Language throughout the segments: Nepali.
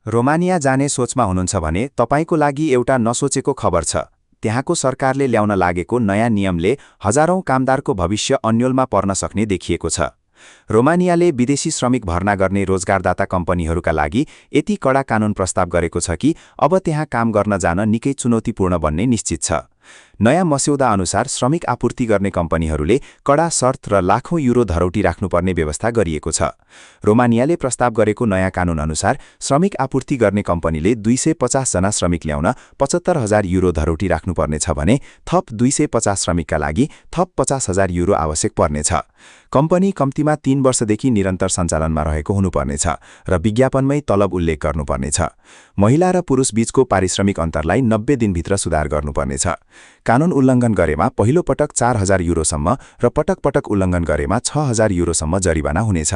रोमानिया जाने सोचमा हुनुहुन्छ भने तपाईको लागि एउटा नसोचेको खबर छ। त्यहाँको सरकारले ल्याउन लागेको नयाँ नियमले हजारौं कामदारको भविष्य अन्योलमा पर्न सक्ने देखिएको छ। रोमानियाले विदेशी श्रमिक भर्ना गर्ने रोजगारदाता कम्पनीहरूका लागि यति कडा कानून प्रस्ताव गरेको छ कि अब त्यहाँ काम गर्न जान निकै चुनौतीपूर्ण बन्ने निश्चित छ। नयाँ मस्यौदा अनुसार श्रमिक आपूर्ति गर्ने कम्पनीहरूले कडा शर्त र लाखौं युरो धरौटी राख्नुपर्ने व्यवस्था गरिएको छ। रोमानियाले प्रस्ताव गरेको नयाँ कानून अनुसार श्रमिक आपूर्ति गर्ने कम्पनीले 250 जना श्रमिक ल्याउन 75,000 युरो धरौटी राख्नुपर्नेछ भने थप 250 श्रमिकका लागि थप 50,000 युरो आवश्यक पर्नेछ। कम्पनी कम्तीमा 3 वर्षदेखि निरन्तर सञ्चालनमा रहेको हुनुपर्नेछ र विज्ञापनमै तलब उल्लेख गर्नुपर्नेछ। महिला र पुरुष बीचको पारिश्रमिक अन्तरलाई 90 दिनभित्र सुधार गर्नुपर्नेछ। कानून उल्लङ्घन गरेमा पहिलो पटक 4,000 युरोसम्म र पटक पटक उल्लङ्घन गरेमा 6,000 युरोसम्म जरिवाना हुनेछ।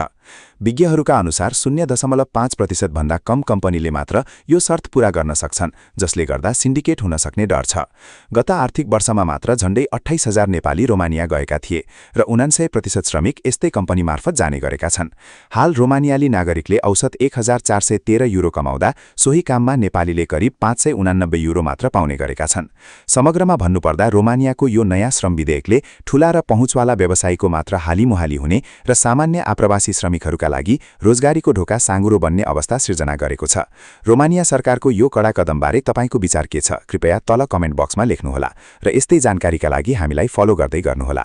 विज्ञहरूका अनुसार 0.5% भन्दा कम कम्पनीले मात्र यो शर्त पूरा गर्न सक्छन्, जसले गर्दा सिन्डिकेट हुन सक्ने डर छ। गत आर्थिक वर्षमा मात्र झण्डै 28,000 नेपाली रोमानिया गएका थिए र 99% श्रमिक यस्तै कम्पनी मार्फत जाने गरेका छन्। हाल रोमानियाली नागरिकले औसत 1,413 युरो कमाउँदा सोही काममा नेपालीले करिब 589 युरो मात्र पाउने गरेका छन्। समग्रमा भन्नुपर्दा रोमानियाको यो नयाँ श्रम विधेयकले ठूला र पहुँचवाला व्यवसायीको मात्र हालिमुहाली हुने र सामान्य आप्रवासी श्रमिकहरूका लागि रोजगारीको ढोका साँगुरो बन्ने अवस्था सिर्जना गरेको छ। रोमानिया सरकारको यो कडा कदमबारे तपाईको विचार के छ? कृपया तल कमेन्ट बक्समा लेख्नुहोला र यस्तै जानकारीका लागि हामीलाई फलो गर्दै गर्नुहोला।